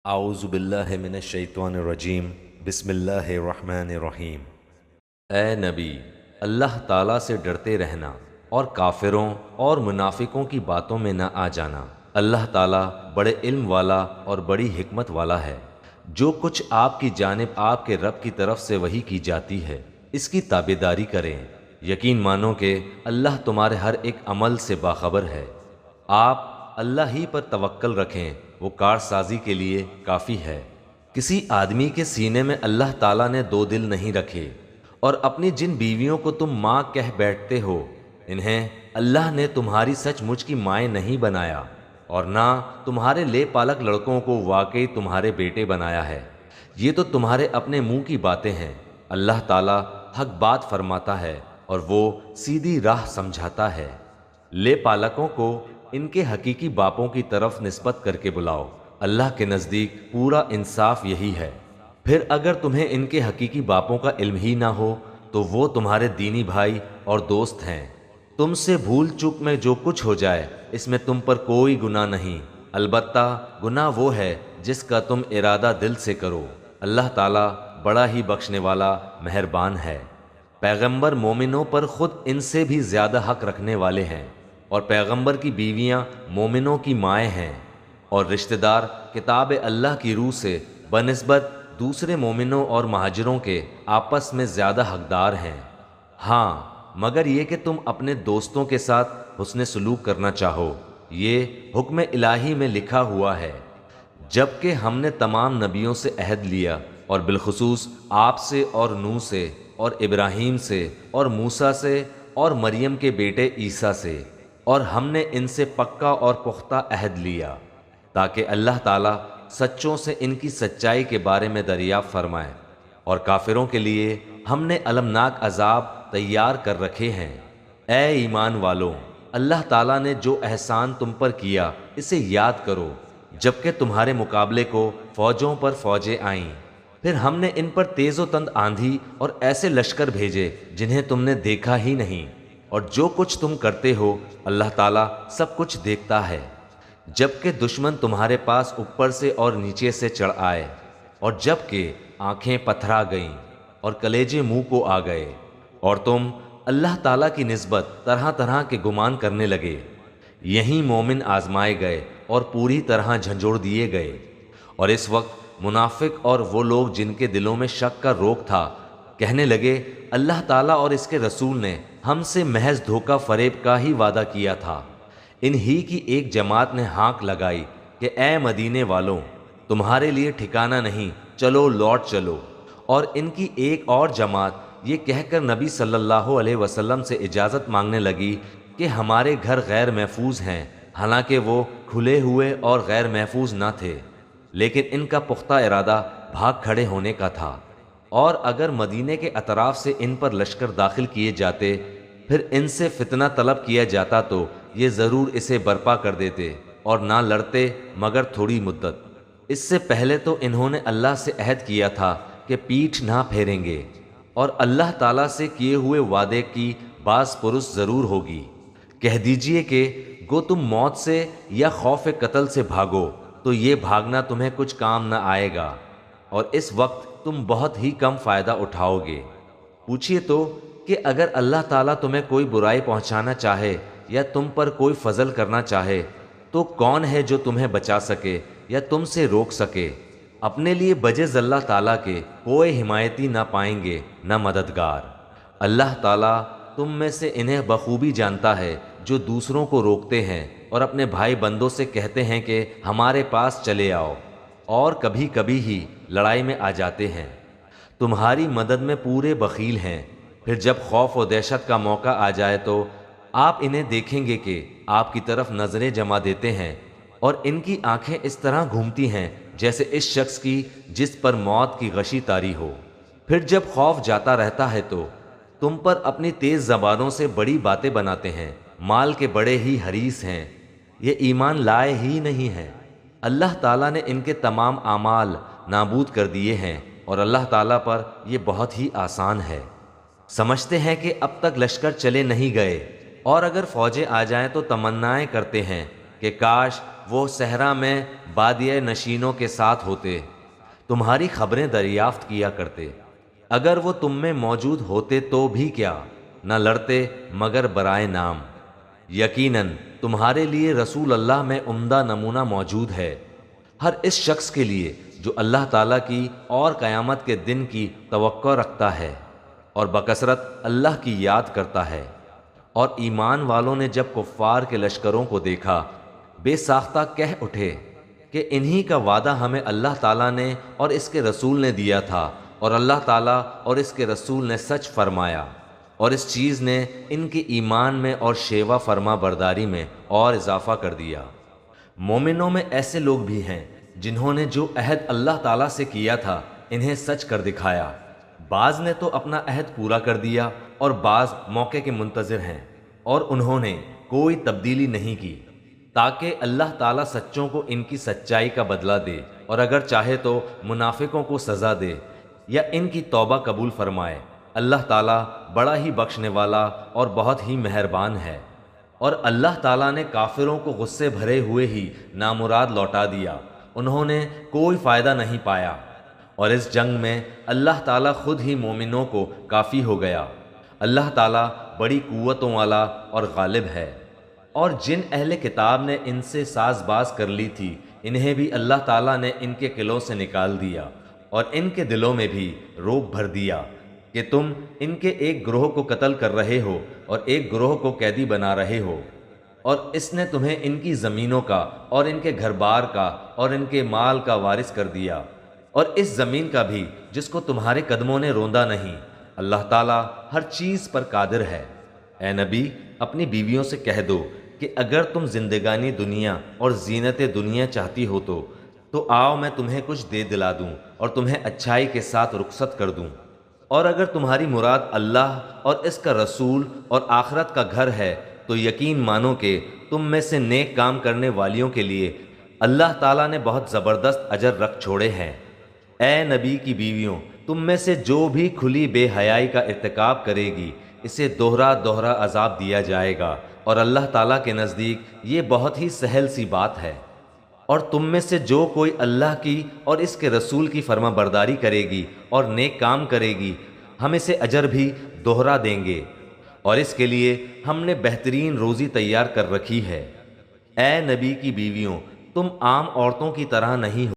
اعوذ باللہ من الشیطان الرجیم بسم اللہ الرحمن الرحیم۔ اے نبی، اللہ تعالیٰ سے ڈرتے رہنا اور کافروں اور منافقوں کی باتوں میں نہ آ جانا۔ اللہ تعالیٰ بڑے علم والا اور بڑی حکمت والا ہے۔ جو کچھ آپ کی جانب آپ کے رب کی طرف سے وحی کی جاتی ہے اس کی تابعداری کریں۔ یقین مانو کہ اللہ تمہارے ہر ایک عمل سے باخبر ہے۔ آپ اللہ ہی پر توکل رکھیں، وہ کارسازی کے لیے کافی ہے۔ کسی آدمی کے سینے میں اللہ تعالیٰ نے دو دل نہیں رکھے، اور اپنی جن بیویوں کو تم ماں کہہ بیٹھتے ہو انہیں اللہ نے تمہاری سچ مچ کی مائیں نہیں بنایا، اور نہ تمہارے لے پالک لڑکوں کو واقعی تمہارے بیٹے بنایا ہے۔ یہ تو تمہارے اپنے منہ کی باتیں ہیں۔ اللہ تعالیٰ حق بات فرماتا ہے اور وہ سیدھی راہ سمجھاتا ہے۔ لے پالکوں کو ان کے حقیقی باپوں کی طرف نسبت کر کے بلاؤ، اللہ کے نزدیک پورا انصاف یہی ہے۔ پھر اگر تمہیں ان کے حقیقی باپوں کا علم ہی نہ ہو تو وہ تمہارے دینی بھائی اور دوست ہیں۔ تم سے بھول چوک میں جو کچھ ہو جائے اس میں تم پر کوئی گناہ نہیں، البتہ گناہ وہ ہے جس کا تم ارادہ دل سے کرو۔ اللہ تعالیٰ بڑا ہی بخشنے والا مہربان ہے۔ پیغمبر مومنوں پر خود ان سے بھی زیادہ حق رکھنے والے ہیں، اور پیغمبر کی بیویاں مومنوں کی مائیں ہیں، اور رشتہ دار کتاب اللہ کی روح سے بنسبت دوسرے مومنوں اور مہاجروں کے آپس میں زیادہ حقدار ہیں۔ ہاں، مگر یہ کہ تم اپنے دوستوں کے ساتھ حسن سلوک کرنا چاہو، یہ حکم الہی میں لکھا ہوا ہے۔ جبکہ ہم نے تمام نبیوں سے عہد لیا، اور بالخصوص آپ سے اور نوح سے اور ابراہیم سے اور موسیٰ سے اور مریم کے بیٹے عیسیٰ سے، اور ہم نے ان سے پکا اور پختہ عہد لیا تاکہ اللہ تعالیٰ سچوں سے ان کی سچائی کے بارے میں دریافت فرمائے، اور کافروں کے لیے ہم نے المناک عذاب تیار کر رکھے ہیں۔ اے ایمان والو، اللہ تعالیٰ نے جو احسان تم پر کیا اسے یاد کرو، جبکہ تمہارے مقابلے کو فوجوں پر فوجیں آئیں، پھر ہم نے ان پر تیز و تند آندھی اور ایسے لشکر بھیجے جنہیں تم نے دیکھا ہی نہیں، اور جو کچھ تم کرتے ہو اللہ تعالیٰ سب کچھ دیکھتا ہے۔ جبکہ دشمن تمہارے پاس اوپر سے اور نیچے سے چڑھ آئے، اور جبکہ آنکھیں پتھرا گئیں اور کلیجے منہ کو آ گئے، اور تم اللہ تعالیٰ کی نسبت طرح طرح کے گمان کرنے لگے، یہیں مومن آزمائے گئے اور پوری طرح جھنجھوڑ دیے گئے۔ اور اس وقت منافق اور وہ لوگ جن کے دلوں میں شک کا روک تھا کہنے لگے، اللہ تعالیٰ اور اس کے رسول نے ہم سے محض دھوکہ فریب کا ہی وعدہ کیا تھا۔ انہی کی ایک جماعت نے ہانک لگائی کہ اے مدینے والوں، تمہارے لیے ٹھکانہ نہیں، چلو لوٹ چلو۔ اور ان کی ایک اور جماعت یہ کہہ کر نبی صلی اللہ علیہ وسلم سے اجازت مانگنے لگی کہ ہمارے گھر غیر محفوظ ہیں، حالانکہ وہ کھلے ہوئے اور غیر محفوظ نہ تھے، لیکن ان کا پختہ ارادہ بھاگ کھڑے ہونے کا تھا۔ اور اگر مدینے کے اطراف سے ان پر لشکر داخل کیے جاتے، پھر ان سے فتنہ طلب کیا جاتا تو یہ ضرور اسے برپا کر دیتے اور نہ لڑتے مگر تھوڑی مدت۔ اس سے پہلے تو انہوں نے اللہ سے عہد کیا تھا کہ پیٹھ نہ پھیریں گے، اور اللہ تعالیٰ سے کیے ہوئے وعدے کی باز پرس ضرور ہوگی۔ کہہ دیجئے کہ گو تم موت سے یا خوف قتل سے بھاگو تو یہ بھاگنا تمہیں کچھ کام نہ آئے گا، اور اس وقت تم بہت ہی کم فائدہ اٹھاؤ گے۔ پوچھئے تو کہ اگر اللہ تعالیٰ تمہیں کوئی برائی پہنچانا چاہے یا تم پر کوئی فضل کرنا چاہے تو کون ہے جو تمہیں بچا سکے یا تم سے روک سکے؟ اپنے لیے بجز اللہ تعالیٰ کے کوئی حمایتی نہ پائیں گے نہ مددگار۔ اللہ تعالیٰ تم میں سے انہیں بخوبی جانتا ہے جو دوسروں کو روکتے ہیں اور اپنے بھائی بندوں سے کہتے ہیں کہ ہمارے پاس چلے آؤ، اور کبھی کبھی ہی لڑائی میں آ جاتے ہیں۔ تمہاری مدد میں پورے بخیل ہیں، پھر جب خوف و دہشت کا موقع آ جائے تو آپ انہیں دیکھیں گے کہ آپ کی طرف نظریں جما دیتے ہیں، اور ان کی آنکھیں اس طرح گھومتی ہیں جیسے اس شخص کی جس پر موت کی غشی طاری ہو۔ پھر جب خوف جاتا رہتا ہے تو تم پر اپنی تیز زبانوں سے بڑی باتیں بناتے ہیں، مال کے بڑے ہی حریص ہیں، یہ ایمان لائے ہی نہیں ہیں۔ اللہ تعالیٰ نے ان کے تمام اعمال نابود کر دیے ہیں، اور اللہ تعالیٰ پر یہ بہت ہی آسان ہے۔ سمجھتے ہیں کہ اب تک لشکر چلے نہیں گئے، اور اگر فوجیں آ جائیں تو تمنائیں کرتے ہیں کہ کاش وہ صحرا میں بادیہ نشینوں کے ساتھ ہوتے، تمہاری خبریں دریافت کیا کرتے، اگر وہ تم میں موجود ہوتے تو بھی کیا، نہ لڑتے مگر برائے نام۔ یقیناً تمہارے لیے رسول اللہ میں عمدہ نمونہ موجود ہے، ہر اس شخص کے لیے جو اللہ تعالیٰ کی اور قیامت کے دن کی توقع رکھتا ہے اور بکثرت اللہ کی یاد کرتا ہے۔ اور ایمان والوں نے جب کفار کے لشکروں کو دیکھا، بے ساختہ کہہ اٹھے کہ انہی کا وعدہ ہمیں اللہ تعالیٰ نے اور اس کے رسول نے دیا تھا، اور اللہ تعالیٰ اور اس کے رسول نے سچ فرمایا، اور اس چیز نے ان کے ایمان میں اور شیوا فرما برداری میں اور اضافہ کر دیا۔ مومنوں میں ایسے لوگ بھی ہیں جنہوں نے جو عہد اللہ تعالیٰ سے کیا تھا انہیں سچ کر دکھایا، بعض نے تو اپنا عہد پورا کر دیا اور بعض موقع کے منتظر ہیں، اور انہوں نے کوئی تبدیلی نہیں کی تاکہ اللہ تعالیٰ سچوں کو ان کی سچائی کا بدلہ دے، اور اگر چاہے تو منافقوں کو سزا دے یا ان کی توبہ قبول فرمائے۔ اللہ تعالیٰ بڑا ہی بخشنے والا اور بہت ہی مہربان ہے۔ اور اللہ تعالیٰ نے کافروں کو غصے بھرے ہوئے ہی نامراد لوٹا دیا، انہوں نے کوئی فائدہ نہیں پایا، اور اس جنگ میں اللہ تعالیٰ خود ہی مومنوں کو کافی ہو گیا۔ اللہ تعالیٰ بڑی قوتوں والا اور غالب ہے۔ اور جن اہل کتاب نے ان سے ساز باز کر لی تھی، انہیں بھی اللہ تعالیٰ نے ان کے قلعوں سے نکال دیا، اور ان کے دلوں میں بھی رعب بھر دیا کہ تم ان کے ایک گروہ کو قتل کر رہے ہو اور ایک گروہ کو قیدی بنا رہے ہو، اور اس نے تمہیں ان کی زمینوں کا اور ان کے گھر بار کا اور ان کے مال کا وارث کر دیا، اور اس زمین کا بھی جس کو تمہارے قدموں نے روندا نہیں۔ اللہ تعالیٰ ہر چیز پر قادر ہے۔ اے نبی، اپنی بیویوں سے کہہ دو کہ اگر تم زندگانی دنیا اور زینت دنیا چاہتی ہو تو آؤ میں تمہیں کچھ دے دلا دوں اور تمہیں اچھائی کے ساتھ رخصت کر دوں، اور اگر تمہاری مراد اللہ اور اس کا رسول اور آخرت کا گھر ہے تو یقین مانو کہ تم میں سے نیک کام کرنے والیوں کے لیے اللہ تعالیٰ نے بہت زبردست اجر رکھ چھوڑے ہیں۔ اے نبی کی بیویوں، تم میں سے جو بھی کھلی بے حیائی کا ارتکاب کرے گی اسے دوہرا دوہرا عذاب دیا جائے گا، اور اللہ تعالیٰ کے نزدیک یہ بہت ہی سہل سی بات ہے۔ اور تم میں سے جو کوئی اللہ کی اور اس کے رسول کی فرما برداری کرے گی اور نیک کام کرے گی، ہم اسے اجر بھی دوہرا دیں گے، اور اس کے لیے ہم نے بہترین روزی تیار کر رکھی ہے۔ اے نبی کی بیویوں، تم عام عورتوں کی طرح نہیں ہو